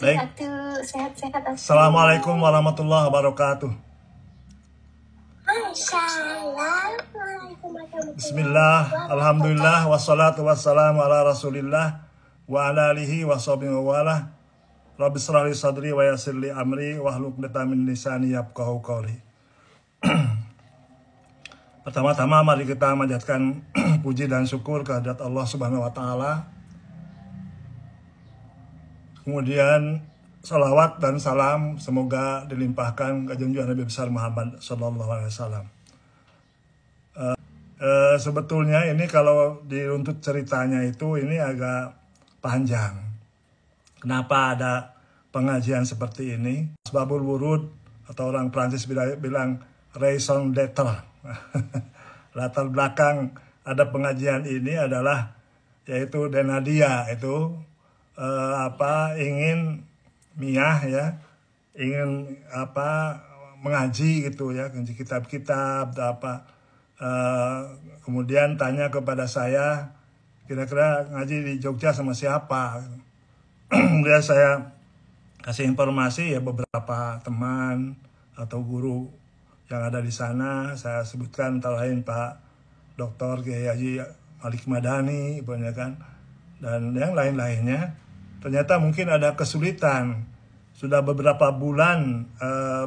Baik. Sehat-sehat. Assalamualaikum warahmatullahi wabarakatuh. Bismillah, alhamdulillah, wassalatu wassalamu ala rasulillah wa ala alihi wa sahbihi wa wala. Rabbi shrah li sadri wa yassir li amri wahlul 'uqdatam min lisani yafqahu qawli. Pertama-tama mari kita manjatkan puji dan syukur kehadirat Allah Subhanahu wa taala. Kemudian salawat dan salam semoga dilimpahkan ke junjungan Nabi besar Muhammad sallallahu alaihi wasallam. Sebetulnya ini kalau diruntut ceritanya itu ini agak panjang. Kenapa ada pengajian seperti ini? Asbabul wurud atau orang Prancis bilang raison d'être. Latar belakang ada pengajian ini adalah yaitu Denadia itu ingin Miyah ya, ingin mengaji gitu ya, ngaji kitab-kitab kemudian tanya kepada saya kira-kira ngaji di Jogja sama siapa. Kemudian saya kasih informasi ya beberapa teman atau guru yang ada di sana. Saya sebutkan antara lain Pak Dr. Kiai Haji Malik Madani kan, dan yang lain-lainnya. Ternyata mungkin ada kesulitan. Sudah beberapa bulan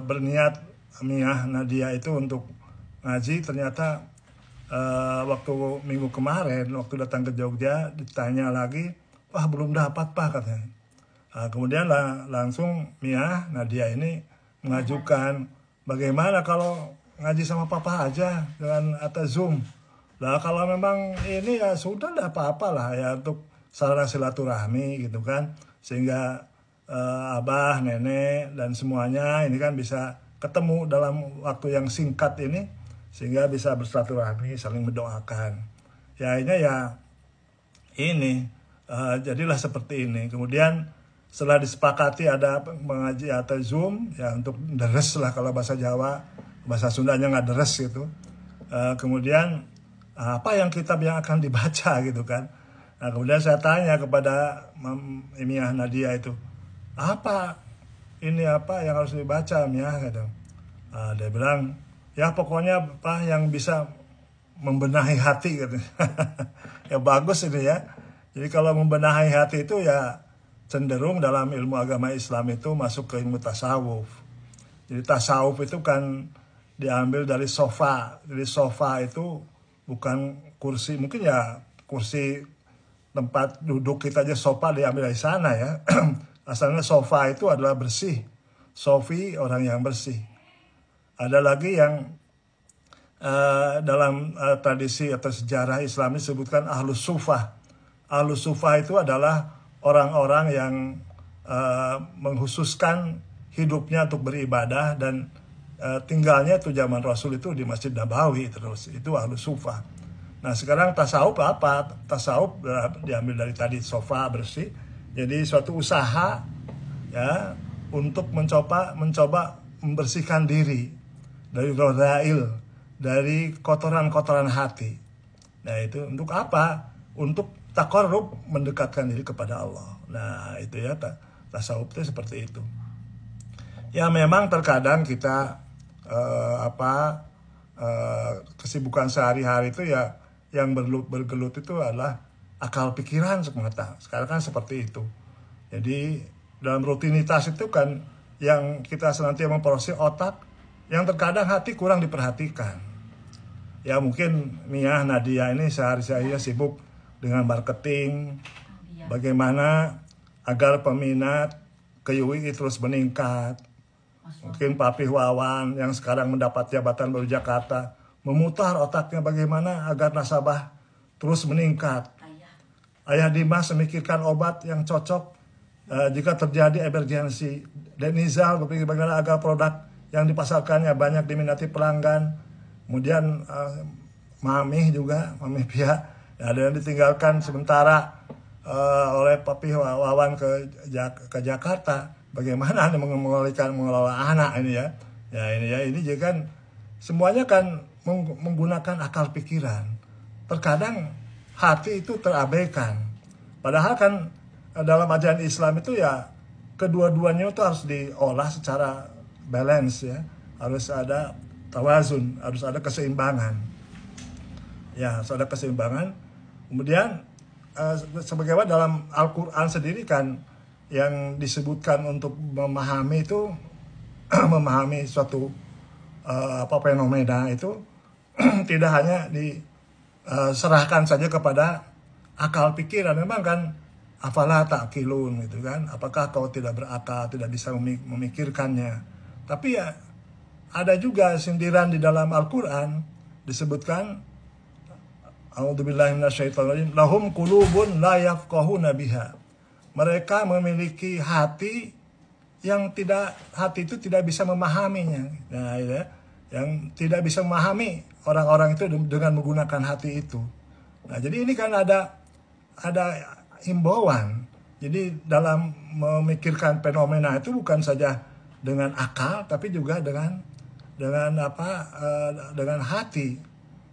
berniat Miyah Nadia itu untuk ngaji. Ternyata waktu minggu kemarin, waktu datang ke Jogja, ditanya lagi, wah belum dapat Pak katanya. Kemudian langsung Miyah Nadia ini mengajukan, bagaimana kalau ngaji sama papa aja dengan atas Zoom. Lah kalau memang ini ya sudah tidak apa-apa lah ya, untuk sarana silaturahmi gitu kan, sehingga abah, nenek dan semuanya ini kan bisa ketemu dalam waktu yang singkat ini, sehingga bisa bersilaturahmi, saling mendoakan. Ya ini ya ini jadilah seperti ini. Kemudian setelah disepakati ada mengaji atau Zoom ya untuk deres lah kalau bahasa Jawa, bahasa Sundanya nggak deres gitu. Kemudian apa yang kitab yang akan dibaca gitu kan. Nah, kemudian saya tanya kepada Miyah Nadia itu, apa yang harus dibaca Miyah gitu. Dia bilang, ya pokoknya Pak yang bisa membenahi hati gitu. Ya bagus ini ya. Jadi kalau membenahi hati itu ya cenderung dalam ilmu agama Islam itu masuk ke ilmu tasawuf. Jadi tasawuf itu kan diambil dari sofa. Jadi sofa itu bukan kursi, mungkin ya kursi tempat duduk kita aja sofa diambil dari sana ya. Asalnya sofa itu adalah bersih. Sofi orang yang bersih. Ada lagi yang dalam tradisi atau sejarah Islam disebutkan ahlus sufah. Ahlus sufah itu adalah orang-orang yang menghususkan hidupnya untuk beribadah dan tinggalnya itu zaman Rasul itu di Masjid Nabawi terus. Itu ahlus sufah. Nah sekarang tasawuf apa? Tasawuf diambil dari tadi sofa bersih. Jadi suatu usaha ya untuk mencoba membersihkan diri dari rodail, dari kotoran-kotoran hati. Nah itu untuk apa? Untuk taqarrub, mendekatkan diri kepada Allah. Nah itu ya tasawuf itu seperti itu. Ya memang terkadang kita kesibukan sehari-hari itu ya yang bergelut itu adalah akal pikiran semata. Sekarang kan seperti itu. Jadi dalam rutinitas itu kan yang kita senantiasa memproses otak, yang terkadang hati kurang diperhatikan. Ya mungkin Miyah Nadia ini sehari-hari sibuk dengan marketing, bagaimana agar peminat ke UI terus meningkat. Mungkin Papih Wawan yang sekarang mendapat jabatan baru Jakarta memutar otaknya bagaimana agar nasabah terus meningkat. Ayah Dimas memikirkan obat yang cocok jika terjadi emergensi. Denizal berpikir bagaimana agar produk yang dipasarkannya banyak diminati pelanggan. Kemudian Mami Pia ada yang ditinggalkan sementara oleh Papih Wawan ke Jakarta. Bagaimana mengelola anak ini ya. Ini juga kan semuanya kan menggunakan akal pikiran. Terkadang hati itu terabaikan. Padahal kan dalam ajaran Islam itu ya kedua-duanya itu harus diolah secara balance ya. Harus ada tawazun, harus ada keseimbangan. Ya, harus ada keseimbangan. Kemudian sebagaimana dalam Al-Qur'an sendiri kan yang disebutkan untuk memahami itu memahami suatu fenomena itu tidak hanya diserahkan saja kepada akal pikiran. Memang kan afala ta'qilun gitu kan. Apakah kau tidak berakal, tidak bisa memikirkannya. Tapi ya ada juga sindiran di dalam Al-Qur'an disebutkan a'udzubillahi minasyaitonirrajim lahum qulubun la yafqahuna biha. Mereka memiliki hati yang hati itu tidak bisa memahaminya. Nah, ya, yang tidak bisa memahami orang-orang itu dengan menggunakan hati itu. Nah, jadi ini kan ada himbauan. Jadi dalam memikirkan fenomena itu bukan saja dengan akal, tapi juga dengan hati.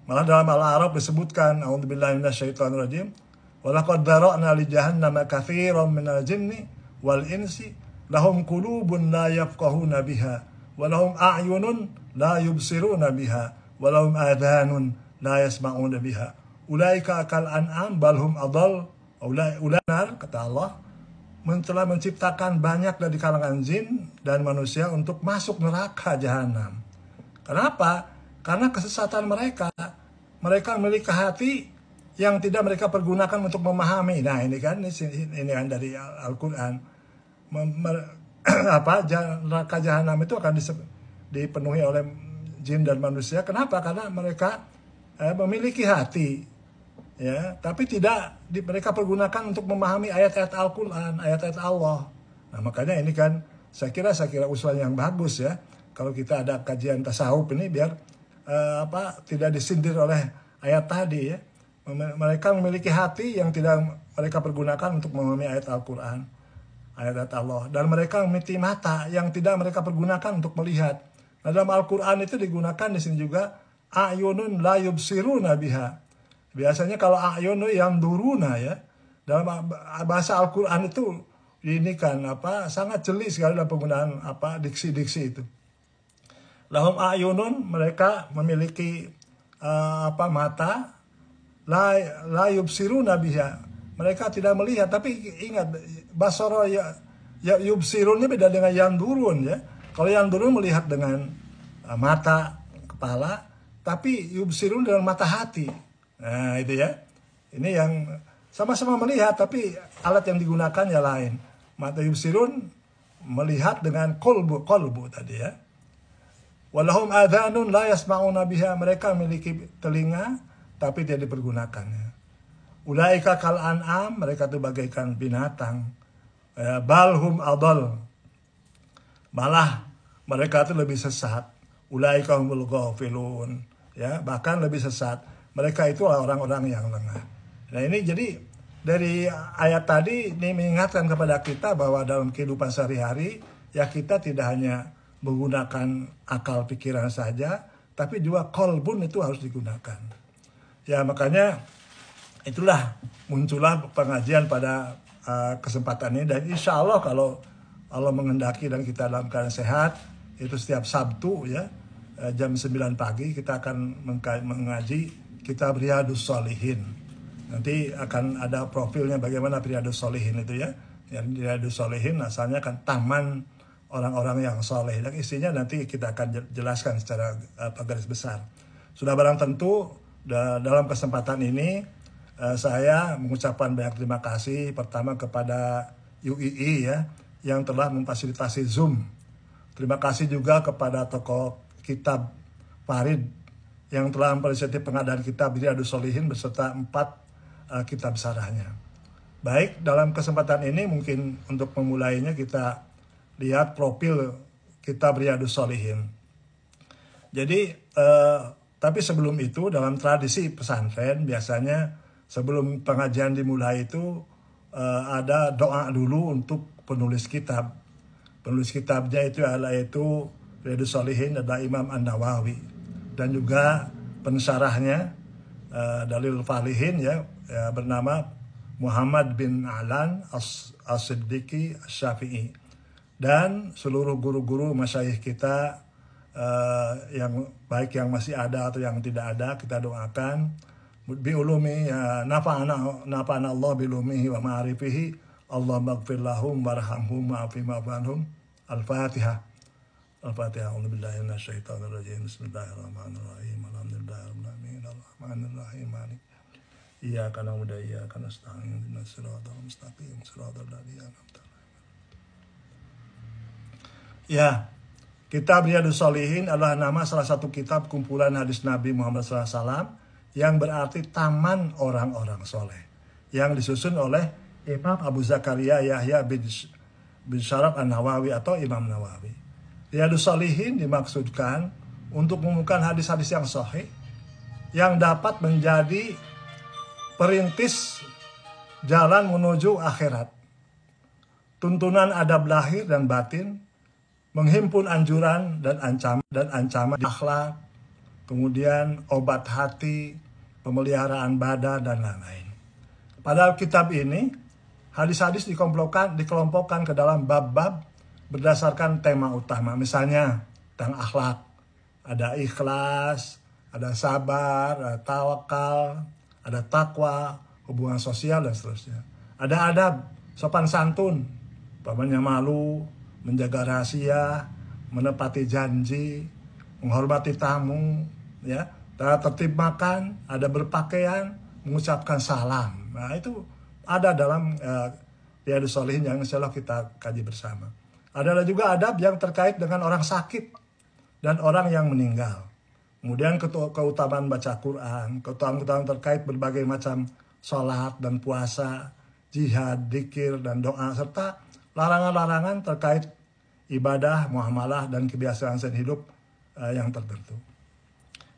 Malah dalam Al-A'raf disebutkan, a'udzubillahi minasyaitonirrajim, walaqad dzara'na li jahannama katsiran minal jinni wal insi lahum qulubun la yafqahuna biha wa lahum a'yunun la yubsiruna biha wa lahum adhanun la yasma'una biha ulaika kal an'am bal hum adall ulanar, kata Allah, telah menciptakan banyak dari kalangan jin dan manusia untuk masuk neraka jahanam. Kenapa? Karena kesesatan mereka memiliki hati yang tidak mereka pergunakan untuk memahami. Nah, ini kan dari Al-Qur'an. Neraka jahanam itu akan dipenuhi oleh jin dan manusia. Kenapa? Karena mereka memiliki hati, ya, tapi tidak mereka pergunakan untuk memahami ayat-ayat Al-Qur'an, ayat-ayat Allah. Nah, makanya ini kan saya kira usulan yang bagus ya. Kalau kita ada kajian tasawuf ini biar tidak disindir oleh ayat tadi ya. Mereka memiliki hati yang tidak mereka pergunakan untuk memahami ayat Al-Qur'an, ayat-ayat Allah, dan mereka memiliki mata yang tidak mereka pergunakan untuk melihat. Nah, dalam Al-Qur'an itu digunakan di sini juga a'yunun la yubsiruna biha. Biasanya kalau a'yunu yang duruna ya, dalam bahasa Al-Qur'an itu ini kan sangat jeli sekali dalam penggunaan diksi-diksi itu. Lahum a'yunun, mereka memiliki mata, la yubsiruna biha, mereka tidak melihat. Tapi ingat, basara ya yubsirun ini beda dengan yang durun ya. Kalau yang durun melihat dengan mata kepala, tapi yubsirun dengan mata hati. Nah, itu ya. Ini yang sama-sama melihat, tapi alat yang digunakan ya lain. Mata yubsirun melihat dengan kolbu tadi ya. Walahum adhanun la yasma'una biha, mereka memiliki telinga tapi tidak dipergunakannya. Ulaika kal an'am, mereka itu bagaikan binatang. Balhum adall, malah mereka itu lebih sesat. Ulaika humul ghafilun, ya, bahkan lebih sesat. Mereka itu orang-orang yang lengah. Nah, ini jadi dari ayat tadi ini mengingatkan kepada kita bahwa dalam kehidupan sehari-hari ya kita tidak hanya menggunakan akal pikiran saja, tapi juga kolbun itu harus digunakan. Ya, makanya itulah muncullah pengajian pada kesempatan ini. Dan insya Allah kalau Allah mengendaki dan kita dalam keadaan sehat, itu setiap Sabtu ya jam 9 pagi kita akan mengaji kitab Riyadhus Shalihin. Nanti akan ada profilnya bagaimana Riyadhus Shalihin itu ya. Yang Riyadhus Shalihin asalnya kan taman orang-orang yang soleh, dan isinya nanti kita akan jelaskan secara garis besar. Sudah barang tentu dalam kesempatan ini saya mengucapkan banyak terima kasih pertama kepada UII ya yang telah memfasilitasi Zoom. Terima kasih juga kepada toko kitab Farid yang telah memfasilitasi pengadaan kitab Riyadhus Shalihin beserta 4 kitab syarahnya. Baik, dalam kesempatan ini mungkin untuk memulainya kita lihat profil kitab Riyadhus Shalihin. Jadi, tapi sebelum itu dalam tradisi pesantren biasanya sebelum pengajian dimulai itu ada doa dulu untuk penulis kitab. Penulis kitabnya itu yaitu Riyadhus Shalihin adalah Imam An-Nawawi, dan juga pensyarahnya Dalil Falihin ya bernama Muhammad bin Ahlan As-Siddiqi Asy-Syafi'i. dan seluruh guru-guru masyayikh kita yang baik yang masih ada atau yang tidak ada, kita doakan bi ulumi nafa'ana Allah bi ulumihi wa ma'arifihi, Allah maghfir lahum warhamhum wa'afi ma'fanhum. Al-Fatihah. Al-Fatihah. A'udzubillahi minasyaitonir rajim. Bismillahirrahmanirrahim. Alhamdulillahirabbil alamin. Arrahmanirrahim. Malik iyyaka na'budu wa iyyaka nasta'in. Ihdinas siratal mustaqim. Siratal ladzina an'amta alaihim. Ya, kitab Riyadhus Shalihin adalah nama salah satu kitab kumpulan hadis Nabi Muhammad SAW yang berarti taman orang-orang soleh, yang disusun oleh Imam Abu Zakaria Yahya bin Syaraf An-Nawawi atau Imam Nawawi. Riyadhus Shalihin dimaksudkan untuk mengumpulkan hadis-hadis yang sahih yang dapat menjadi perintis jalan menuju akhirat, tuntunan adab lahir dan batin, menghimpun anjuran dan ancaman akhlak, kemudian obat hati, pemeliharaan badan dan lain-lain. Pada kitab ini hadis-hadis dikelompokkan ke dalam bab-bab berdasarkan tema utama. Misalnya tentang akhlak, ada ikhlas, ada sabar, ada tawakal, ada takwa, hubungan sosial dan seterusnya. Ada adab, sopan santun, umpamanya malu, menjaga rahasia, menepati janji, menghormati tamu, ya, tertib makan, ada berpakaian, mengucapkan salam. Nah, itu ada dalam Riyadhus Shalihin yang insya Allah kita kaji bersama. Ada juga adab yang terkait dengan orang sakit dan orang yang meninggal. Kemudian keutamaan baca Quran, keutamaan terkait berbagai macam sholat dan puasa, jihad, dzikir dan doa, serta larangan-larangan terkait ibadah, muamalah dan kebiasaan hidup yang tertentu.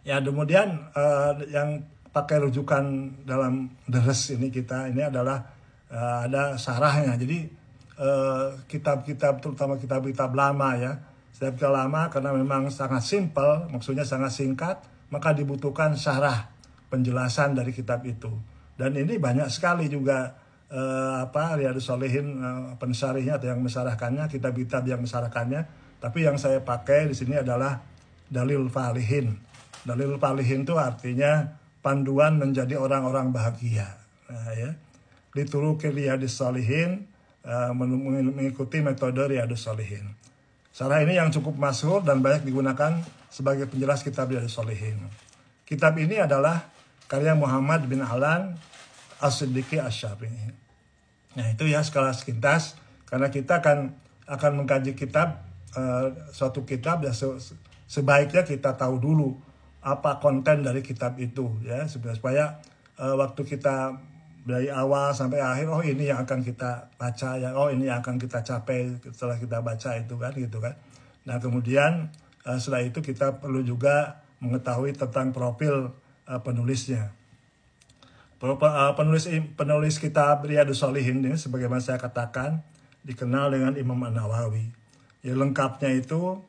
Ya, kemudian yang pakai rujukan dalam deres ini kita ini adalah ada syarahnya. Jadi kitab-kitab terutama kitab-kitab lama ya, setiap kitab lama karena memang sangat simpel, maksudnya sangat singkat, maka dibutuhkan syarah, penjelasan dari kitab itu. Dan ini banyak sekali juga Riyadhus Shalihin pensyarihnya atau yang mensyarahkannya, kitab-kitab yang mensyarahkannya. Tapi yang saya pakai di sini adalah Dalilul Falihin. Dalilul Falihin itu artinya panduan menjadi orang-orang bahagia. Nah, ya. Dituruki Riyadhus Shalihin, mengikuti metode Riyadhus Shalihin. Syarah ini yang cukup masyhur dan banyak digunakan sebagai penjelas kitab Riyadhus Shalihin. Kitab ini adalah karya Muhammad bin Ahlan As-Siddiqi Asy-Syafi'i. Nah, itu ya skala sekilas, karena kita akan mengkaji kitab, suatu kitab ya sebaiknya kita tahu dulu apa konten dari kitab itu ya, supaya waktu kita dari awal sampai akhir, oh ini yang akan kita baca ya, oh ini yang akan kita capai setelah kita baca itu kan gitu kan. Nah, kemudian setelah itu kita perlu juga mengetahui tentang profil penulisnya. Penulis kitab Riyadhus Shalihin ini sebagaimana saya katakan dikenal dengan Imam An-Nawawi. Ya, lengkapnya itu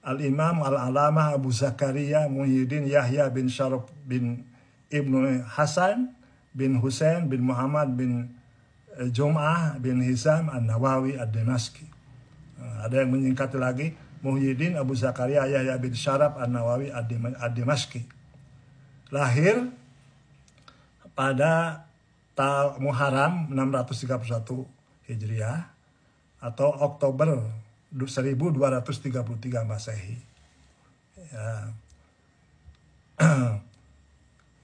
Al-Imam Al-Alamah Abu Zakaria Muhyiddin Yahya bin Syaraf bin Ibnu Hasan bin Husain bin Muhammad bin Jum'ah bin Hizam An-Nawawi Ad-Dimashqi. Ada yang menyingkat lagi Muhyiddin Abu Zakaria Yahya bin Syaraf An-Nawawi Ad-Dimashqi. Lahir pada Muharram 631 Hijriah atau Oktober 1233 Masehi. Ya.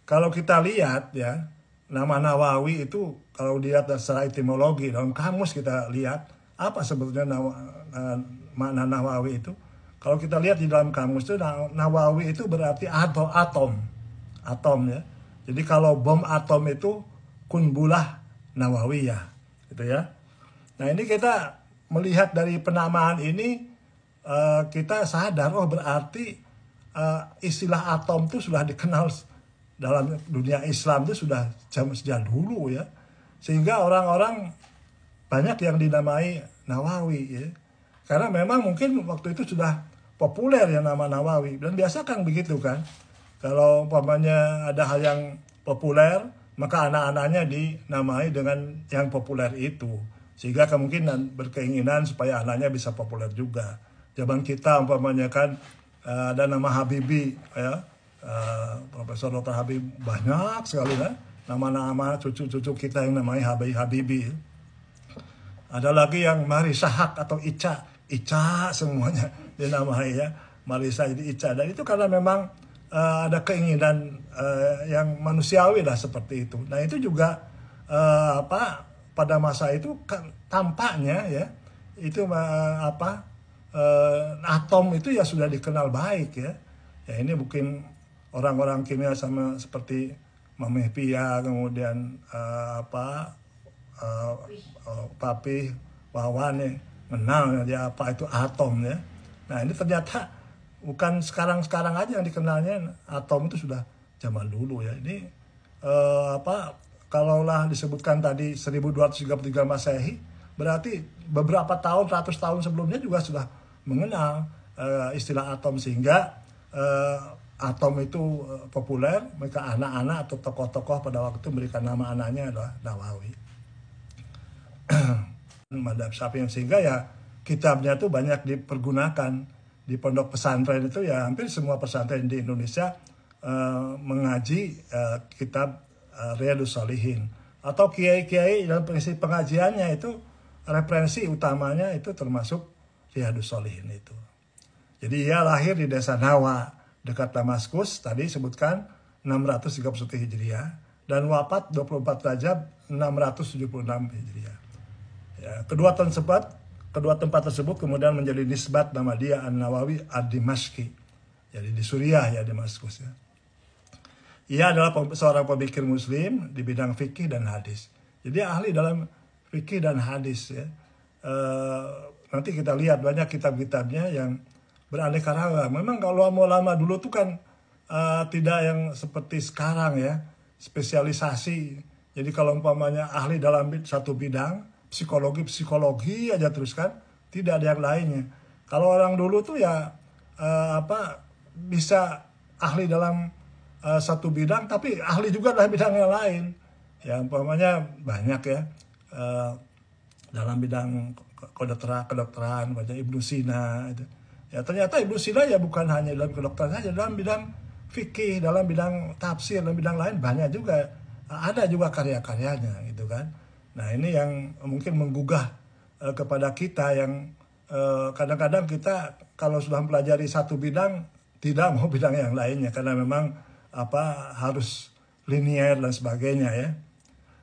Kalau kita lihat ya, nama Nawawi itu kalau dilihat secara etimologi dalam kamus kita lihat apa sebetulnya makna Nawawi itu. Kalau kita lihat di dalam kamus itu Nawawi itu berarti atom ya. Jadi kalau bom atom itu kunbulah Nawawiyah gitu ya. Nah, ini kita melihat dari penamaan ini kita sadar berarti istilah atom itu sudah dikenal dalam dunia Islam itu sudah sejak dulu ya. Sehingga orang-orang banyak yang dinamai Nawawi ya. Karena memang mungkin waktu itu sudah populer ya nama Nawawi, dan biasa kan begitu kan. Kalau umpamanya ada hal yang populer, maka anak-anaknya dinamai dengan yang populer itu. Sehingga kemungkinan berkeinginan supaya anaknya bisa populer juga. Zaman kita umpamanya kan ada nama Habibie ya, Profesor Dr. Habibie, banyak sekali kan nama-nama cucu-cucu kita yang namanya Habibie. Ada lagi yang Marisa Haque atau Ica semuanya dinamai ya, Marisa jadi Ica. Dan itu karena memang ada keinginan yang manusiawi lah seperti itu. Nah itu juga pada masa itu kan, tampaknya ya itu atom itu ya sudah dikenal baik ya. Ya ini mungkin orang-orang kimia sama seperti Mameh Pia, kemudian Papi Wawan ya, mengenal dia apa itu atom ya. Nah ini ternyata bukan sekarang-sekarang aja yang dikenalnya, atom itu sudah zaman dulu ya. Ini kalaulah disebutkan tadi 1233 Masehi, berarti beberapa tahun, ratus tahun sebelumnya juga sudah mengenal istilah atom, sehingga atom itu populer. Mereka anak-anak atau tokoh-tokoh pada waktu itu memberikan nama anaknya adalah Nawawi. Madhab Syafi'i, sehingga ya kitabnya tuh banyak dipergunakan di pondok pesantren itu ya. Hampir semua pesantren di Indonesia mengaji kitab Riyadhus Shalihin, atau kiai-kiai dalam prinsip pengajiannya itu referensi utamanya itu termasuk Riyadhus Shalihin itu. Jadi ia lahir di desa Nawa dekat Damaskus, tadi sebutkan 631 Hijriah, dan wafat 24 Rajab 676 Hijriah. Ya, kedua tempat tersebut kemudian menjadi nisbat nama dia An-Nawawi Ad-Dimashqi. Jadi di Suriah ya, Damaskus ya. Ia adalah seorang pemikir muslim di bidang fikih dan hadis. Jadi ahli dalam fikih dan hadis ya. Nanti kita lihat banyak kitab-kitabnya yang beraneka ragam. Memang kalau ulama dulu tuh kan tidak yang seperti sekarang ya, spesialisasi. Jadi kalau umpamanya ahli dalam satu bidang, psikologi aja terus kan, tidak ada yang lainnya. Kalau orang dulu tuh ya bisa ahli dalam satu bidang, tapi ahli juga dalam bidang yang lain. Ya umpamanya banyak ya dalam bidang kedokteran, baca Ibnu Sina. Itu. Ya ternyata Ibnu Sina ya bukan hanya dalam kedokteran saja, dalam bidang fikih, dalam bidang tafsir, dalam bidang lain banyak juga. Ada juga karya-karyanya gitu kan. Nah ini yang mungkin menggugah kepada kita yang kadang-kadang kita kalau sudah mempelajari satu bidang tidak mau bidang yang lainnya, karena memang harus linier dan sebagainya ya.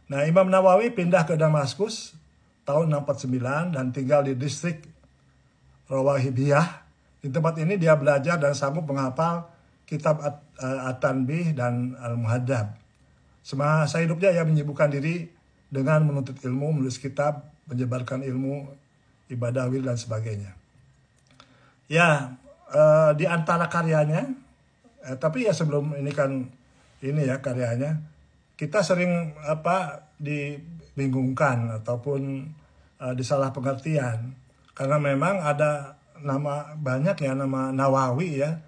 Nah Imam Nawawi pindah ke Damaskus tahun 649 dan tinggal di distrik Rawahibiyah. Di tempat ini dia belajar dan sanggup menghafal kitab At-Tanbih dan Al-Muhaddab. Semasa hidupnya ia menyibukkan diri dengan menuntut ilmu, menulis kitab, menyebarkan ilmu, ibadah, wil, dan sebagainya. Ya, di antara karyanya, tapi ya sebelum ini kan, ini ya karyanya, kita sering dibingungkan ataupun disalah pengertian. Karena memang ada banyak ya nama Nawawi ya,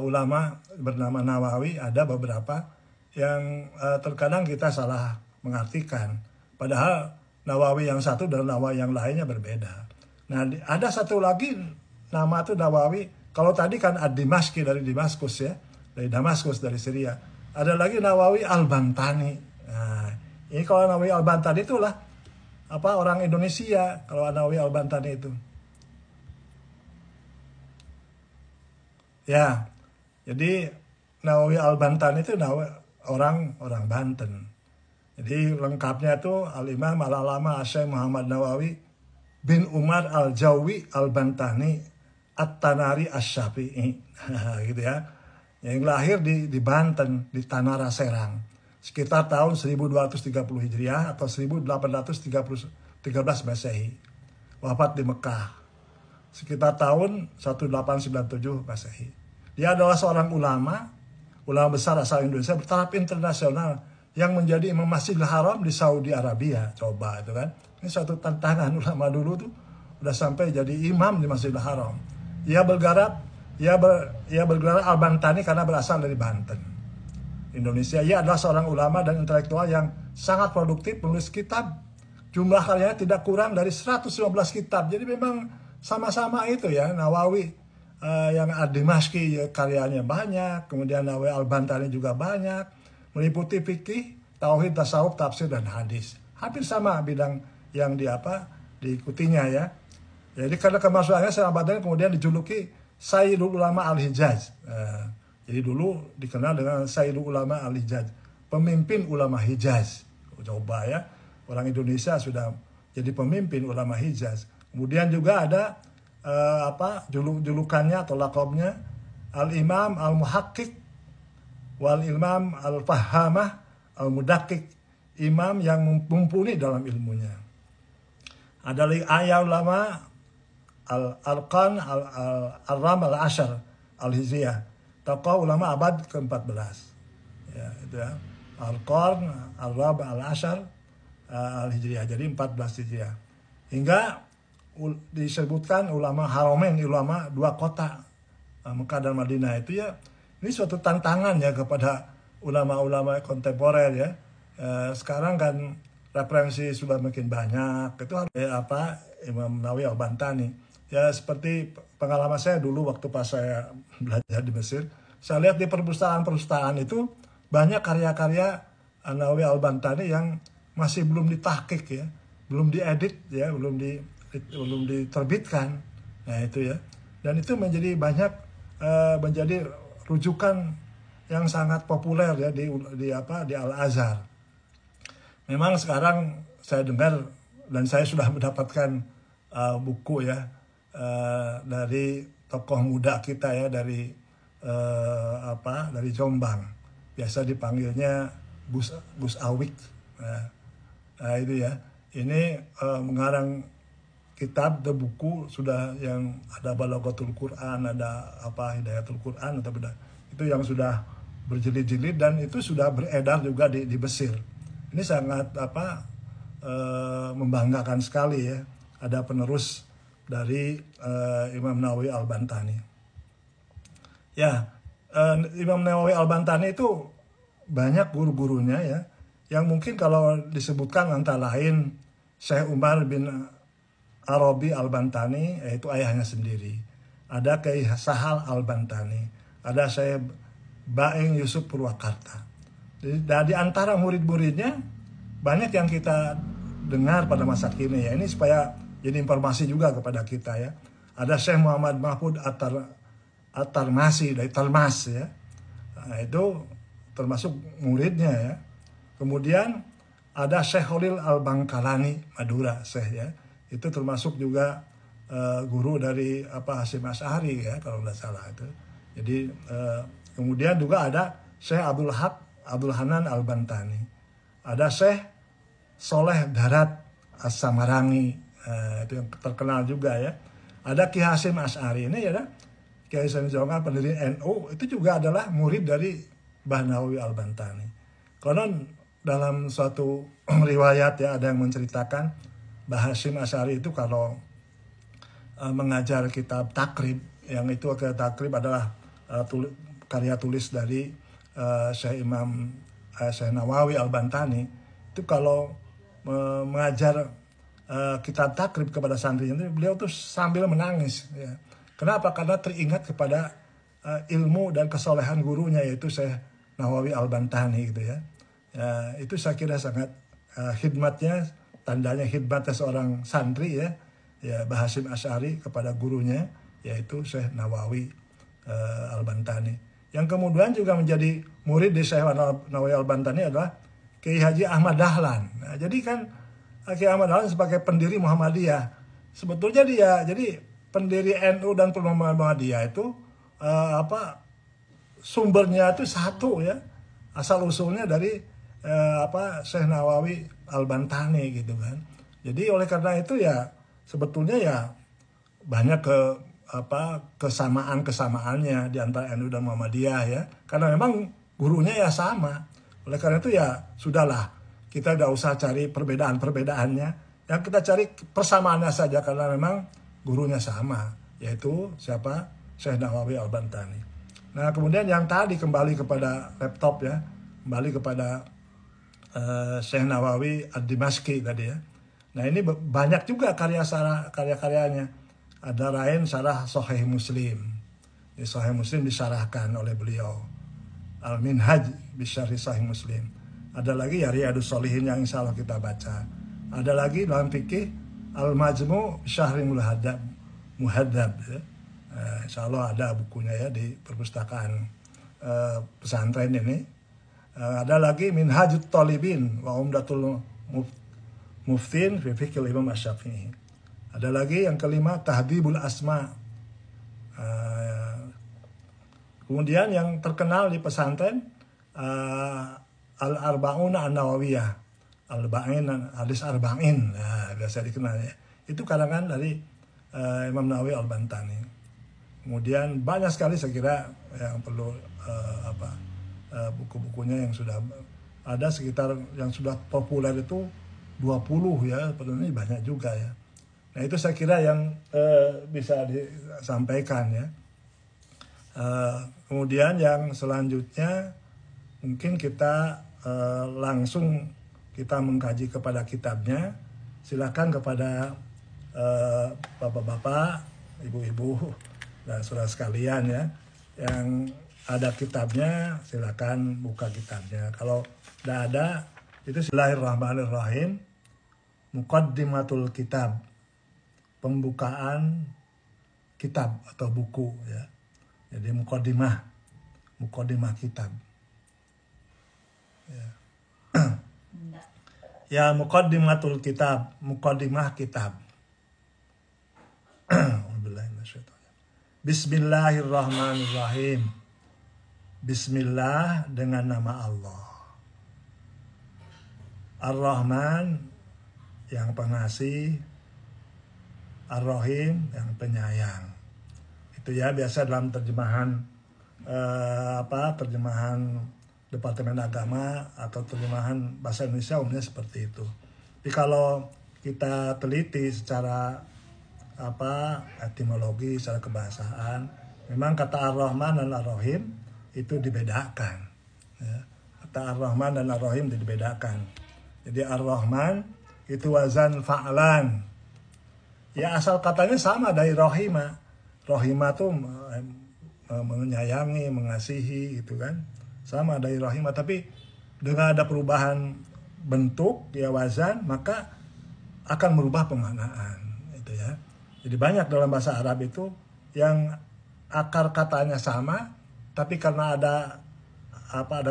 ulama bernama Nawawi, ada beberapa yang terkadang kita salah mengartikan. Padahal Nawawi yang satu dan Nawawi yang lainnya berbeda. Nah, ada satu lagi nama itu Nawawi. Kalau tadi kan Ad-Dimashqi dari Damaskus ya, dari Damaskus, dari Syria. Ada lagi Nawawi Al-Bantani. Nah, ini kalau Nawawi Al-Bantani itulah orang Indonesia. Kalau Nawawi Al-Bantani itu. Ya, jadi Nawawi Al-Bantani itu orang Banten. Jadi lengkapnya itu Al-Imam Al-Alama Syekh Muhammad Nawawi bin Umar Al-Jawi Al-Bantani At-Tanari Asy-Syafi'i. Gitu ya. Yang lahir di Banten, di Tanara Serang. Sekitar tahun 1230 Hijriah atau 1813 Masehi. Wafat di Mekah. Sekitar tahun 1897 Masehi. Dia adalah seorang ulama besar asal Indonesia bertaraf internasional yang menjadi imam Masjidil Haram di Saudi Arabia. Coba itu kan. Ini suatu tantangan ulama dulu tuh udah sampai jadi imam di Masjidil Haram. Ia bergerak Al-Bantani karena berasal dari Banten, Indonesia. Ia adalah seorang ulama dan intelektual yang sangat produktif, menulis kitab jumlah karyanya tidak kurang dari 115 kitab. Jadi memang sama-sama itu ya, Nawawi yang Ad-Dimashqi ya, karyanya banyak, kemudian Nawawi Al-Bantani juga banyak, meliputi fikih, tauhid, tasawuf, tafsir dan hadis. Hampir sama bidang yang diikutinya ya. Jadi karena kemasukannya Syekh Al-Bantani kemudian dijuluki Sayyidul Ulama Al-Hijaz. Jadi dulu dikenal dengan Sayyidul Ulama Al-Hijaz, pemimpin ulama Hijaz. Coba ya, orang Indonesia sudah jadi pemimpin ulama Hijaz. Kemudian juga ada julukannya atau lakabnya Al-Imam Al-Muhaqqiq wal Imam Al-Fahamah Al-Mudaqiq, imam yang mumpuni dalam ilmunya. Ada lagi ayah ulama Al-Qarn Al-Ram Al-Ashar Al-Hijriyah, tokoh ulama abad ke-14. Ya, itu ya. Al-Qarn Al-Ram Al-Ashar Al-Hijriyah, jadi 14 Hijriyah. Hingga disebutkan ulama Haramain, ulama dua kota, Mekah dan Madinah itu ya. Ini suatu tantangan ya kepada ulama-ulama kontemporer ya. Sekarang kan referensi sudah makin banyak. Itu Imam Nawawi Al-Bantani. Ya seperti pengalaman saya dulu waktu pas saya belajar di Mesir, saya lihat di perpustakaan-perpustakaan itu banyak karya-karya Nawawi Al-Bantani yang masih belum ditahqiq ya, belum diedit ya, belum diterbitkan. Nah itu ya. Dan itu menjadi menjadi rujukan yang sangat populer ya di Al-Azhar. Memang sekarang saya dengar dan saya sudah mendapatkan buku ya dari tokoh muda kita ya dari Jombang, biasa dipanggilnya Gus Awik. Nah itu ya, ini mengarang kitab atau buku sudah yang ada Balaghatul Quran, ada Hidayatul Quran atau beda, itu yang sudah berjilid-jilid dan itu sudah beredar juga di Mesir. Ini sangat membanggakan sekali ya, ada penerus dari Imam Nawawi Al-Bantani. Ya, Imam Nawawi Al-Bantani itu banyak guru-gurunya ya, yang mungkin kalau disebutkan antara lain Syekh Umar bin Arabi Al-Bantani, yaitu ayahnya sendiri. Ada Kiai Sahal Al-Bantani, ada Syekh Baeng Yusuf Purwakarta. Di antara murid-muridnya banyak yang kita dengar pada masa kini ya. Ini supaya jadi informasi juga kepada kita ya. Ada Syekh Muhammad Mahfud At-Tarmasi dari Talmas ya. Nah, itu termasuk muridnya ya. Kemudian ada Syekh Khalil Al-Bangkalani Madura Syekh ya. Itu termasuk juga guru dari Hasyim Asy'ari ya kalau tidak salah itu. Jadi kemudian juga ada Syekh Abdul Hanan Al-Bantani. Ada Syekh Soleh Darat As-Samarangi, itu yang terkenal juga ya. Ada Ki Hasyim Asy'ari ini ya, Ki Hasyim Asy'ari pendiri NU, itu juga adalah murid dari Mbah Nawawi Al-Bantani. Konon dalam suatu riwayat ya ada yang menceritakan Mbah Hasyim Asy'ari itu kalau mengajar kitab takrib, yang itu takrib adalah karya tulis dari Syekh Nawawi Al-Bantani, itu kalau mengajar kitab takrib kepada santrinya, beliau tuh sambil menangis ya. Kenapa? Karena teringat kepada ilmu dan kesolehan gurunya, yaitu Syekh Nawawi Al-Bantani gitu ya. Itu saya kira sangat khidmatnya, tandanya khidmatnya seorang santri ya, Mbah Hasyim Asy'ari kepada gurunya, yaitu Syekh Nawawi Al-Bantani. Yang kemudian juga menjadi murid di Syekh Nawawi Al-Bantani adalah Kiai Haji Ahmad Dahlan. Nah, jadi kan Kiai Ahmad Dahlan sebagai pendiri Muhammadiyah, sebetulnya dia jadi pendiri NU dan Muhammadiyah itu sumbernya itu satu ya, asal usulnya dari Syekh Nawawi Al-Bantani gitu kan. Jadi oleh karena itu ya sebetulnya ya banyak kesamaannya di antara NU dan Muhammadiyah ya, karena memang gurunya ya sama. Oleh karena itu ya sudahlah, kita tidak usah cari perbedaan-perbedaannya, yang kita cari persamaannya saja karena memang gurunya sama, yaitu siapa? Syekh Nawawi Al-Bantani. Nah kemudian yang tadi kembali kepada laptop ya, kembali kepada Syekh Nawawi Ad-Dimashqi tadi ya. Nah ini banyak juga karya-karyanya. Ada lain syarah Sahih Muslim. Di Sahih Muslim disyarahkan oleh beliau. Al-Minhaj bisyarhi Sahih Muslim. Ada lagi ya Riyadus Shalihin yang insya Allah kita baca. Ada lagi dalam fikih Al-Majmu' Syahri Muhadzab ya. Insya Allah ada bukunya ya di perpustakaan pesantren ini. Ada lagi Minhajut Talibin wa Umdatul Muftin fi Fiqhil Imam Asy-Syafi'i. Ada lagi yang kelima Tahdhibul Asma. Kemudian yang terkenal di pesantren Al-Arba'una An-Nawawiyah. Al-Arba'in, hadis Arba'in. Nah, biasa dikenal ya. Itu karangan dari Imam Nawawi Al-Bantani. Kemudian banyak sekali saya kira yang perlu buku-bukunya yang sudah ada sekitar yang sudah populer itu 20 ya, sebenarnya banyak juga ya. Nah itu saya kira yang bisa disampaikan ya. Kemudian yang selanjutnya mungkin kita langsung kita mengkaji kepada kitabnya. Silakan kepada bapak-bapak, ibu-ibu dan saudara sekalian ya, yang ada kitabnya silakan buka kitabnya. Kalau tidak ada itu Bismillahirrahmanirrahim. Muqaddimatul kitab, pembukaan kitab atau buku ya. Jadi muqaddimah kitab. Ya. Ya muqaddimatul kitab, muqaddimah kitab. Bismillahirrahmanirrahim. Bismillah dengan nama Allah. Ar-Rahman yang pengasih, Ar-Rahim yang penyayang. Itu ya biasa dalam terjemahan terjemahan Departemen Agama atau terjemahan bahasa Indonesia umumnya seperti itu. Tapi kalau kita teliti secara etimologi, secara kebahasaan, memang kata Ar-Rahman dan Ar-Rahim itu dibedakan. Ya. Kata Ar-Rahman dan Ar-Rahim itu dibedakan. Jadi Ar-Rahman itu wazan fa'lan. Ya asal katanya sama dari Rahima. Rahima tuh menyayangi, mengasihi gitu kan. Sama dari Rahima, tapi dengan ada perubahan bentuk ya wazan, maka akan merubah pemaknaan itu ya. Jadi banyak dalam bahasa Arab itu yang akar katanya sama, tapi karena ada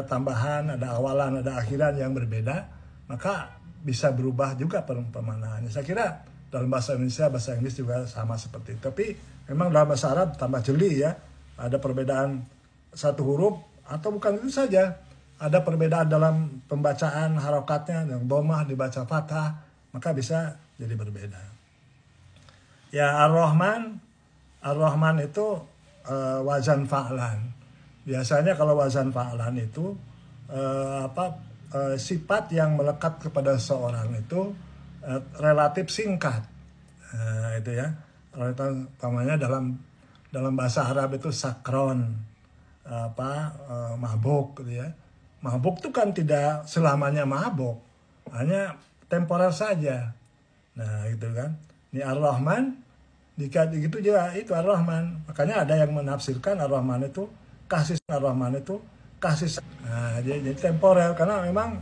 tambahan, ada awalan, ada akhiran yang berbeda, maka bisa berubah juga pemaknaannya. Saya kira dalam bahasa Indonesia, bahasa Inggris juga sama seperti itu. Tapi memang dalam bahasa Arab tambah jeli ya, ada perbedaan satu huruf atau bukan itu saja, ada perbedaan dalam pembacaan harokatnya, yang dhammah dibaca fathah, maka bisa jadi berbeda. Ya Ar-Rahman itu wazan fa'lan. Biasanya kalau wazan fa'lan itu sifat yang melekat kepada seorang itu relatif singkat. Itu ya. Umpamanya dalam bahasa Arab itu sakron, mabuk gitu ya. Mabuk itu kan tidak selamanya mabuk, hanya temporer saja. Nah gitu kan. Ini Ar-Rahman, jika begitu juga itu Ar-Rahman. Makanya ada yang menafsirkan Ar-Rahman itu kasih, Ar-Rahman itu kasih. Nah, jadi temporer karena memang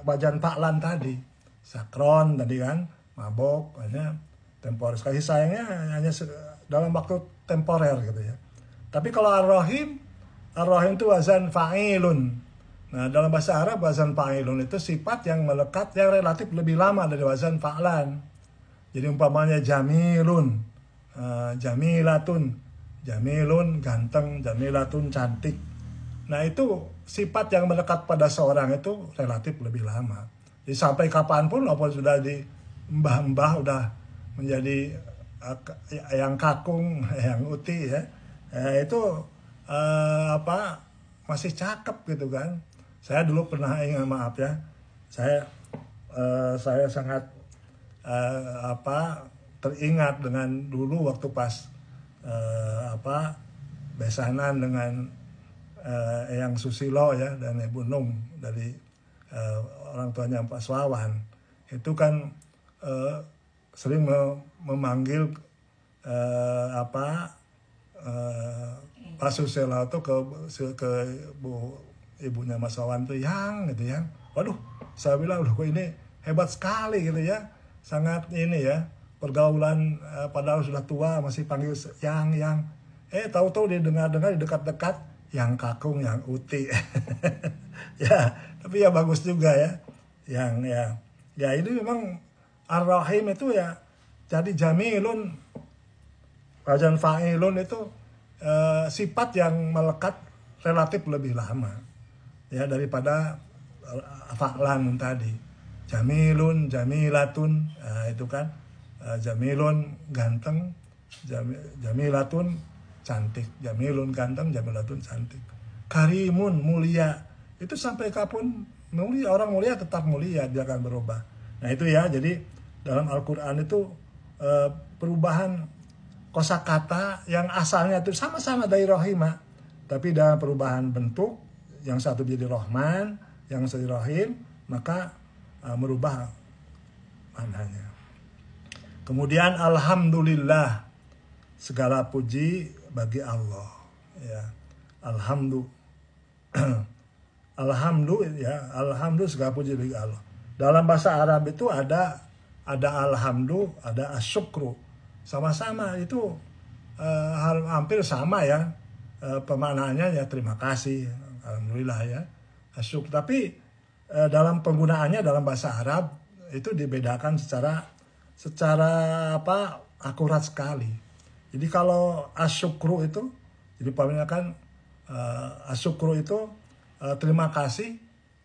wajan Paklan tadi, sakron tadi kan, mabok, hanya temporer. Kasih sayangnya hanya dalam waktu temporer gitu ya. Tapi kalau Ar-Rahim itu wazan fa'ilun. Nah, dalam bahasa Arab wazan fa'ilun itu sifat yang melekat yang relatif lebih lama dari wazan fa'lan. Jadi umpamanya jamilun, jamilatun, jamilun ganteng, jamilatun cantik. Nah itu sifat yang melekat pada seorang itu relatif lebih lama. Jadi sampai kapanpun walaupun sudah di mbah-mbah udah menjadi yang kakung, yang uti ya, itu masih cakep gitu kan. Saya dulu pernah maaf ya, saya sangat teringat dengan dulu waktu pas besanan dengan Eyang Susilo ya dan Ibu Nung dari orang tuanya Pak Swawan. Itu kan eh, sering memanggil Pak Susilo tuh ke ibunya Mas Wawan tuh yang gitu ya. Waduh, saya bilang loh kok ini hebat sekali gitu ya. Sangat ini ya, pergaulan padahal sudah tua masih panggil yang. Tahu-tahu didengar-dengar di dekat-dekat yang kakung, yang uti. Ya, tapi ya bagus juga ya. Yang ya. Ya ini memang Ar-Rahim itu ya jadi jamilun, wajan fa'ilun itu sifat yang melekat relatif lebih lama ya daripada fa'lan tadi. Jamilun, jamilatun, itu kan jamilun ganteng, jamilatun cantik, jamilun ganteng, jamilatun cantik. Karimun mulia, itu sampai kapan mulia, orang mulia tetap mulia, dia akan berubah. Nah itu ya, jadi dalam Al-Quran itu perubahan kosakata yang asalnya itu sama-sama dari rohima, tapi dalam perubahan bentuk, yang satu jadi Rahman, yang satu Rahim, maka merubah maknanya. Kemudian alhamdulillah, segala puji bagi Allah. Ya, alhamdulillah segala puji bagi Allah. Dalam bahasa Arab itu ada alhamdu, ada asyukru. Sama-sama itu hampir sama ya. Pemaknaannya ya terima kasih, alhamdulillah ya. Asyuk. Tapi dalam penggunaannya dalam bahasa Arab itu dibedakan secara akurat sekali. Jadi kalau asyukru itu, jadi kan asyukru itu terima kasih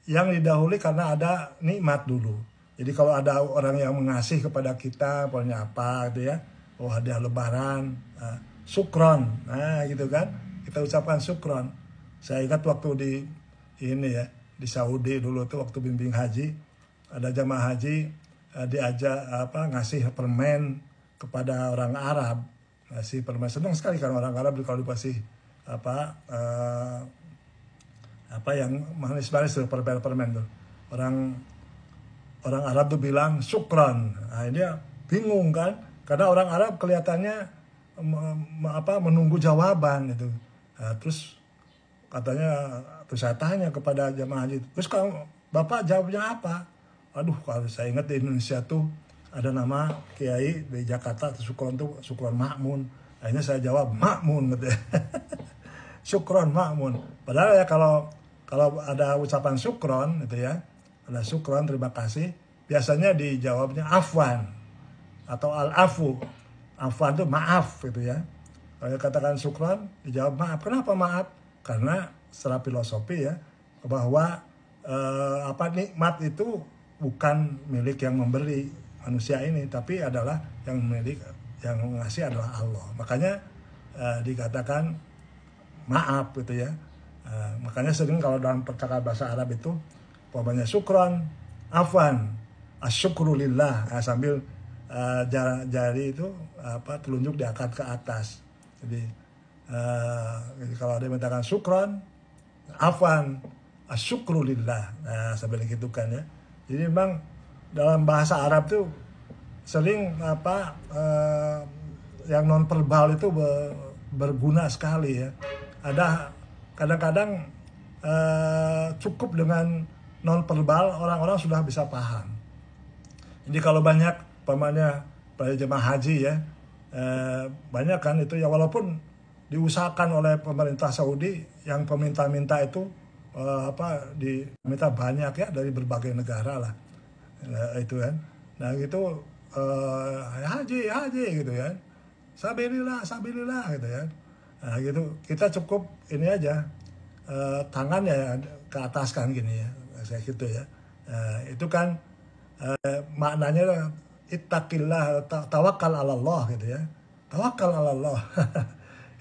yang didahului karena ada nikmat dulu. Jadi kalau ada orang yang mengasih kepada kita, pokoknya apa gitu ya, hadiah lebaran, syukron, nah gitu kan, kita ucapkan syukron. Saya ingat waktu di Saudi dulu tuh waktu bimbing haji, ada jamaah haji diajak ngasih permen kepada orang Arab, ngasih permen. Senang sekali kan orang Arab kalau dikasih yang manis-manis tuh, permen tuh. Orang Arab tuh bilang syukran. Nah, dia bingung kan, karena orang Arab kelihatannya menunggu jawaban gitu. Nah, terus saya tanya kepada jamaah haji, terus kalau Bapak jawabnya apa? Aduh, kalau saya ingat di Indonesia tuh ada nama kiai di Jakarta, syukron tuh syukron Makmun. Akhirnya saya jawab Makmun gitu ya. Syukron Makmun. Padahal ya kalau ada ucapan syukron gitu ya, ada syukron terima kasih, biasanya dijawabnya afwan atau al-afu. Afwan itu maaf gitu ya. Kalau katakan syukron dijawab maaf. Kenapa maaf? Karena secara filosofi ya, bahwa nikmat itu bukan milik yang memberi manusia ini, tapi adalah yang ngasih adalah Allah. Makanya dikatakan maaf gitu ya. Makanya sering kalau dalam percakapan bahasa Arab itu pokoknya syukron, afwan, asyukru lillah, sambil jari itu telunjuk diangkat ke atas. Jadi kalau ada yang mengatakan syukron, afwan, asyukru lillah, sambil gitu kan ya. Jadi memang dalam bahasa Arab tuh sering yang non verbal itu berguna sekali ya. Ada kadang-kadang cukup dengan non verbal orang-orang sudah bisa paham. Jadi kalau banyak pada jemaah haji ya, banyak kan itu ya, walaupun diusahakan oleh pemerintah Saudi yang peminta-minta itu diminta banyak ya dari berbagai negara lah, itu kan. Nah gitu haji gitu ya, sabilillah gitu ya. Nah gitu kita cukup ini aja, tangan ya ke atas kan gini ya, saya gitu ya. Itu kan maknanya ittaqillah, tawakal 'ala Allah gitu ya. Tawakal 'ala Allah.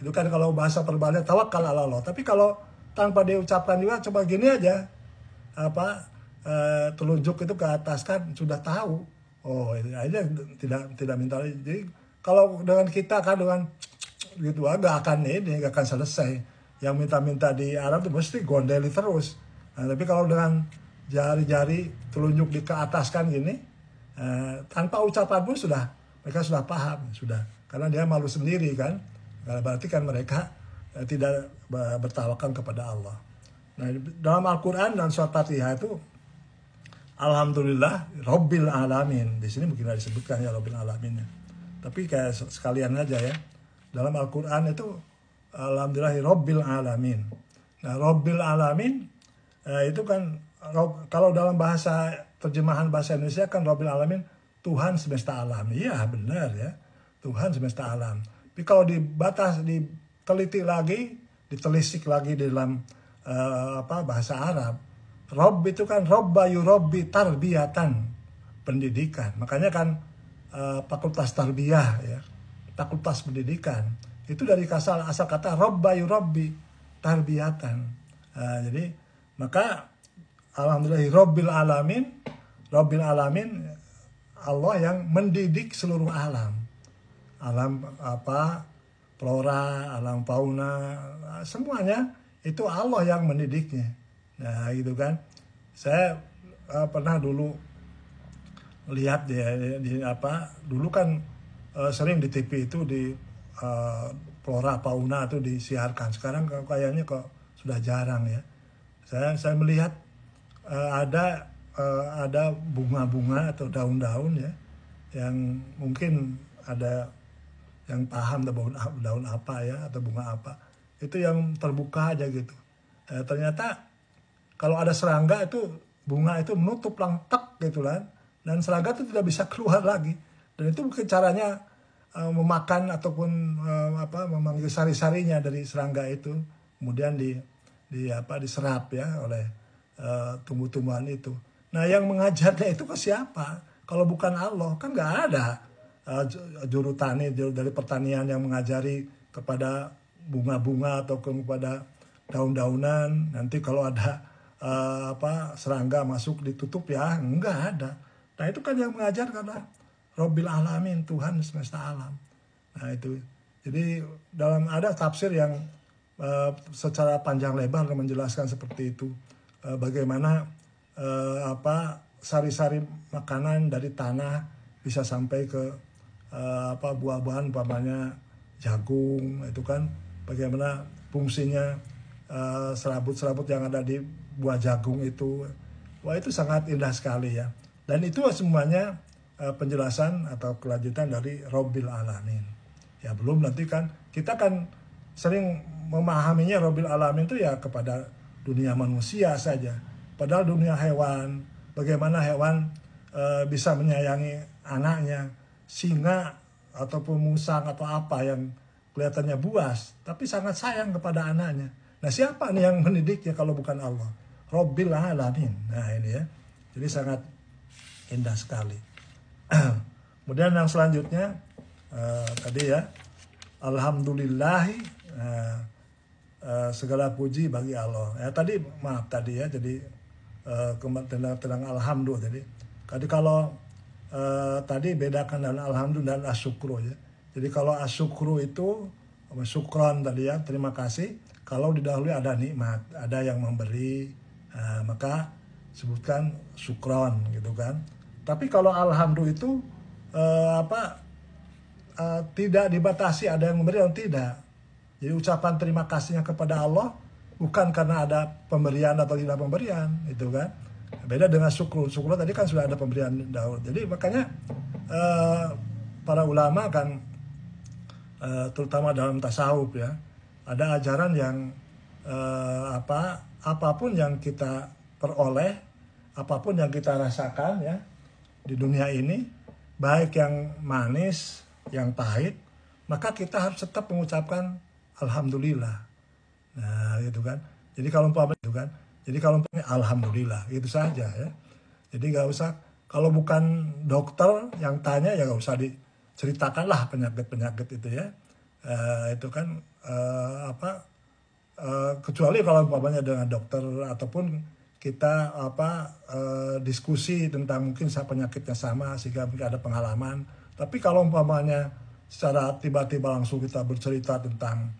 Itu kan kalau bahasa perbalnya tawakal 'ala Allah. Tapi kalau tanpa diucapkan juga coba gini aja. Telunjuk itu ke atas kan sudah tahu. Oh, ini aja tidak minta. Jadi kalau dengan kita kan dengan gitu agak akan selesai. Yang minta-minta di Arab itu mesti gondeli terus. Nah, tapi kalau dengan jari-jari telunjuk di ke atas kan gini, Tanpa ucapan pun mereka sudah paham, sudah. Karena dia malu sendiri kan. Berarti kan mereka tidak bertawakal kepada Allah. Nah, dalam Al-Quran dan surat Fatihah itu Alhamdulillah Rabbil Alamin. Di sini mungkin disebutkan ya Rabbil Alamin. Tapi kayak sekalian aja ya. Dalam Al-Quran itu Alhamdulillah Rabbil Alamin. Nah, Rabbil Alamin itu kan kalau dalam terjemahan bahasa Indonesia kan Rabbil Alamin Tuhan semesta alam. Iya benar ya. Tuhan semesta alam. Tapi kalau diteliti lagi, ditelisik lagi di dalam bahasa Arab, Rob itu kan Robba yurobbi tarbiyatan, pendidikan. Makanya kan fakultas tarbiyah ya, fakultas pendidikan. Itu dari asal kata Robba yurobbi tarbiyatan. Jadi maka Alhamdulillah Rabbil Alamin, Rabbil Alamin Allah yang mendidik seluruh alam. Alam flora, alam fauna, semuanya itu Allah yang mendidiknya. Nah, gitu kan. Saya pernah dulu lihat dulu kan sering di TV itu di flora fauna itu disiarkan. Sekarang kayaknya kok sudah jarang ya. Saya melihat ada bunga-bunga atau daun-daun ya yang mungkin ada yang paham daun apa ya atau bunga apa, itu yang terbuka aja gitu. Ternyata kalau ada serangga itu bunga itu menutup langtak gitu kan, dan serangga itu tidak bisa keluar lagi, dan itu mungkin caranya memakan ataupun memanggil sari-sarinya dari serangga itu, kemudian diserap ya oleh tumbuh-tumbuhan itu. Nah, yang mengajarnya itu ke siapa? Kalau bukan Allah, kan nggak ada juru tani dari pertanian yang mengajari kepada bunga-bunga atau kepada daun-daunan. Nanti kalau ada serangga masuk ditutup ya, nggak ada. Nah, itu kan yang mengajar karena Rabbil Alamin, Tuhan semesta alam. Nah, itu. Jadi ada tafsir yang secara panjang lebar menjelaskan seperti itu. Bagaimana sari-sari makanan dari tanah bisa sampai ke buah-buahan umpamanya jagung, itu kan bagaimana fungsinya serabut-serabut yang ada di buah jagung itu. Wah, itu sangat indah sekali ya. Dan itu semuanya penjelasan atau kelanjutan dari Rabbil Alamin. Ya, belum nanti kan kita kan sering memahaminya Rabbil Alamin itu ya kepada dunia manusia saja. Padahal dunia hewan, bagaimana hewan bisa menyayangi anaknya, singa ataupun musang atau apa yang kelihatannya buas, tapi sangat sayang kepada anaknya. Nah, siapa nih yang mendidiknya kalau bukan Allah? Rabbil Alamin. Nah, ini ya. Jadi sangat indah sekali. Kemudian yang selanjutnya tadi ya, Alhamdulillahi, segala puji bagi Allah. Ya tadi maaf tadi ya, jadi tentang alhamdulillah tadi. Jadi kalau tadi bedakan dan alhamdulillah dan asyukru ya. Jadi kalau asyukru itu syukron tadi ya, terima kasih. Kalau didahului ada nikmat, ada yang memberi, maka sebutkan syukron gitu kan. Tapi kalau alhamdulillah itu tidak dibatasi ada yang memberi atau tidak. Jadi ucapan terima kasihnya kepada Allah bukan karena ada pemberian atau tidak pemberian, itu kan. Beda dengan syukur. Syukur tadi kan sudah ada pemberian dahulu. Jadi makanya para ulama kan terutama dalam tasawuf ya, ada ajaran yang apapun yang kita peroleh, apapun yang kita rasakan ya di dunia ini, baik yang manis, yang pahit, maka kita harus tetap mengucapkan alhamdulillah. Nah, gitu kan. Jadi kalau umpamanya alhamdulillah, itu saja ya. Jadi nggak usah, kalau bukan dokter yang tanya ya nggak usah diceritakanlah penyakit-penyakit itu ya. Itu kan kecuali kalau umpamanya dengan dokter ataupun kita diskusi tentang mungkin penyakitnya sama sehingga mungkin ada pengalaman. Tapi kalau umpamanya secara tiba-tiba langsung kita bercerita tentang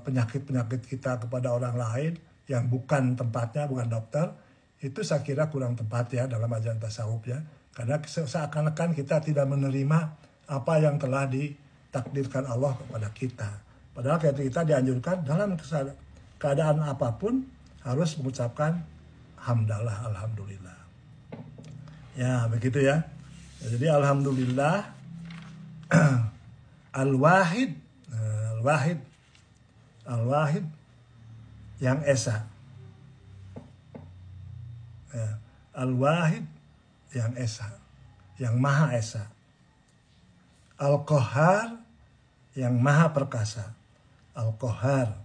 penyakit-penyakit kita kepada orang lain yang bukan tempatnya, bukan dokter, itu saya kira kurang tepat ya dalam ajaran tasawuf ya. Karena seakan-akan kita tidak menerima apa yang telah ditakdirkan Allah kepada kita. Padahal kita dianjurkan dalam keadaan apapun harus mengucapkan hamdalah, alhamdulillah. Ya, begitu ya. Jadi alhamdulillah al-wahid, al-wahid, al-wahid yang esa. Ya, al-wahid yang esa, yang maha esa. Al-Qahhar yang maha perkasa. Al-Qahhar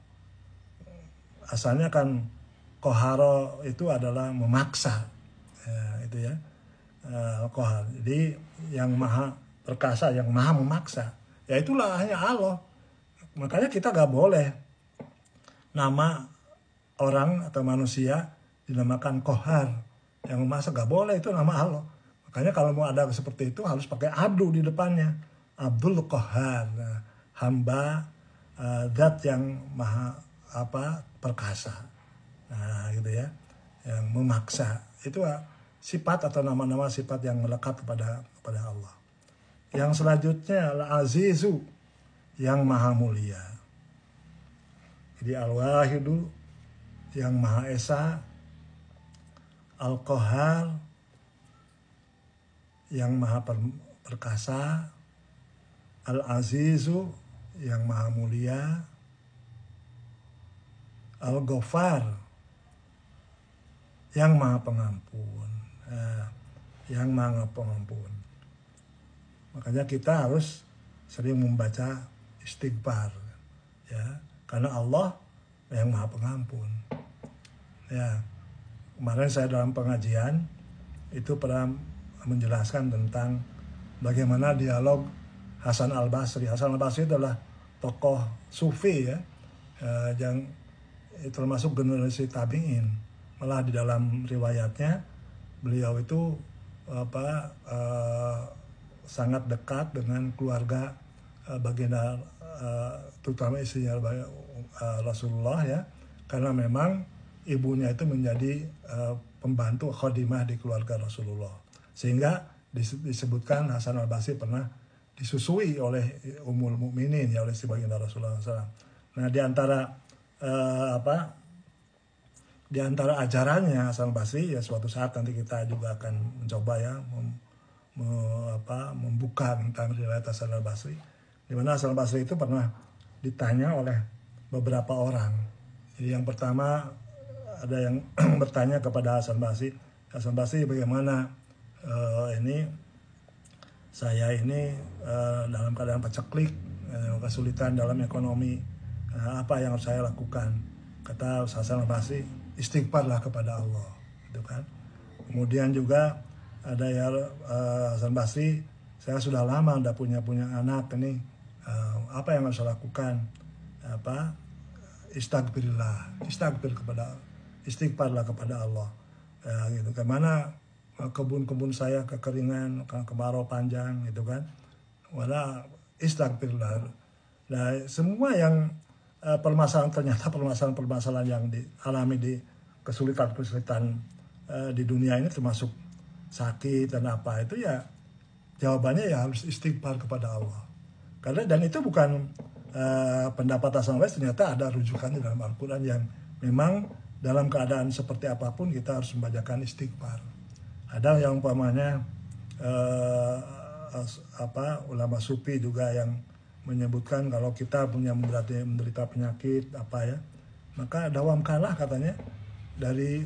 asalnya kan qahara itu adalah memaksa, ya, itu ya. Al-Qahhar, jadi yang maha perkasa, yang maha memaksa, ya itulah hanya Allah. Makanya kita gak boleh nama orang atau manusia dinamakan Qahhar, yang memaksa, gak boleh, itu nama Allah. Makanya kalau mau ada seperti itu harus pakai abdu di depannya, Abdul Qahhar, nah, hamba zat yang maha perkasa, nah gitu ya, yang memaksa. Itu sifat atau nama-nama sifat yang melekat kepada Allah. Yang selanjutnya Al-Azizu yang maha mulia. Jadi Al-Wahidu yang maha esa, Al-Qahhar yang maha perkasa, Al-Azizu yang maha mulia, Al-Ghaffar yang maha pengampun, yang maha pengampun. Makanya kita harus sering membaca istighfar, ya, karena Allah yang maha pengampun. Ya, kemarin saya dalam pengajian itu pernah menjelaskan tentang bagaimana dialog Hasan Al-Basri. Hasan Al-Basri adalah tokoh sufi ya, yang termasuk generasi tabi'in. Malah di dalam riwayatnya beliau itu sangat dekat dengan keluarga baginda, terutama istrinya Rasulullah ya, karena memang ibunya itu menjadi pembantu khadimah di keluarga Rasulullah, sehingga disebutkan Hasan Al-Basri pernah disusui oleh Ummul Mukminin ya, oleh si baginda Rasulullah SAW. Nah, di antara ajarannya Hasan Al-Basri ya, suatu saat nanti kita juga akan mencoba ya membuka tentang riwayat Hasan Al-Basri, di mana Hasan Al-Basri itu pernah ditanya oleh beberapa orang. Jadi yang pertama ada yang bertanya kepada Hasan Basri, Hasan Basri bagaimana saya ini dalam keadaan paceklik, kesulitan dalam ekonomi, apa yang harus saya lakukan? Kata Hasan Basri, istighfarlah kepada Allah, gitu kan. Kemudian juga ada ya Hasan Basri, saya sudah lama udah punya anak ini, apa yang harus saya lakukan? Istighfarlah kepada Allah, ya, gitu. Kemana kebun-kebun saya kekeringan, kemarau panjang, gitu kan. Wala istighfarlah. Nah, semua yang permasalahan yang dialami di kesulitan di dunia ini, termasuk sakit dan apa itu ya, jawabannya ya harus istighfar kepada Allah. Karena dan itu bukan pendapat Hasan Basri, ternyata ada rujukannya dalam Al-Quran yang memang dalam keadaan seperti apapun kita harus membacakan istighfar. Ada yang umpamanya ulama sufi juga yang menyebutkan kalau kita punya menderita penyakit apa ya, maka dawam kalah katanya dari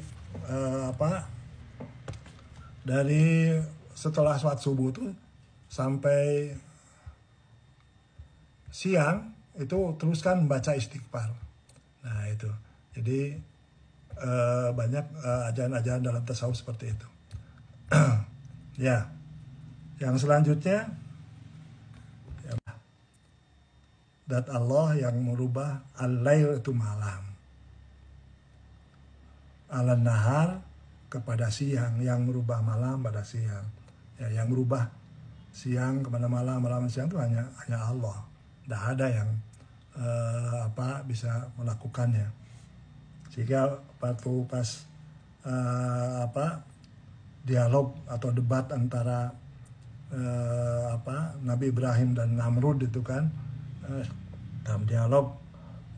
dari setelah sholat subuh itu sampai siang itu teruskan membaca istighfar. Nah itu, jadi banyak ajaran-ajaran dalam tasawuf seperti itu. Ya, yang selanjutnya ya, dat Allah yang merubah al-lail itu malam, al-nahar kepada siang, yang merubah malam pada siang. Ya, yang merubah siang kepada malam, malam siang itu hanya Allah. Tidak ada yang bisa melakukannya. Sehingga pas dialog atau debat antara Nabi Ibrahim dan Namrud itu kan, dalam dialog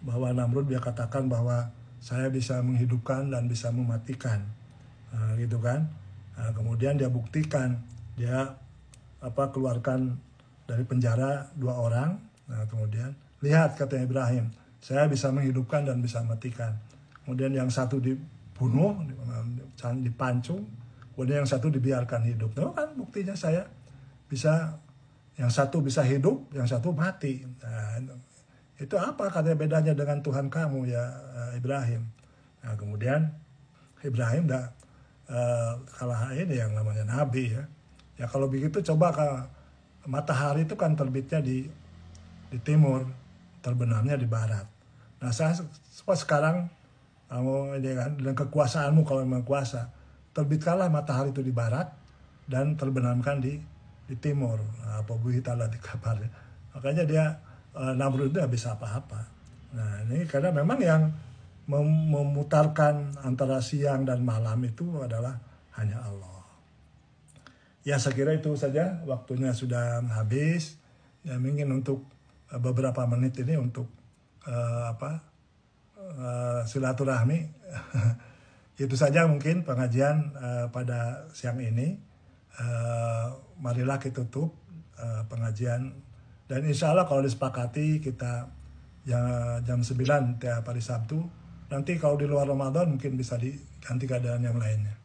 bahwa Namrud dia katakan bahwa saya bisa menghidupkan dan bisa mematikan, gitu kan. Kemudian dia buktikan, dia keluarkan dari penjara 2 orang. Kemudian lihat, kata Ibrahim, saya bisa menghidupkan dan bisa mematikan. Kemudian yang satu dibunuh, dipancung, kemudian yang satu dibiarkan hidup. Itu kan buktinya saya bisa, yang satu bisa hidup, yang satu mati. Itu apa katanya bedanya dengan Tuhan kamu ya Ibrahim. Kemudian Ibrahim kalah ini yang namanya Nabi ya. Ya kalau begitu coba matahari itu kan terbitnya di timur, terbenamnya di barat. Nah saya sekarang kamu ini kan dengan kekuasaanmu kalau memang kuasa, terbitkanlah matahari itu di barat dan terbenamkan di timur. Apa buhitalah di kabar. Makanya dia Namrud itu bisa apa-apa. Nah ini karena memang yang memutarkan antara siang dan malam itu adalah hanya Allah. Ya saya kira itu saja, waktunya sudah habis. Ya ingin untuk beberapa menit ini untuk silaturahmi. Itu saja mungkin pengajian pada siang ini. Marilah kita tutup pengajian, dan insya Allah kalau disepakati kita jam 9 tiap hari Sabtu. Nanti kalau di luar Ramadan mungkin bisa diganti keadaan yang lainnya.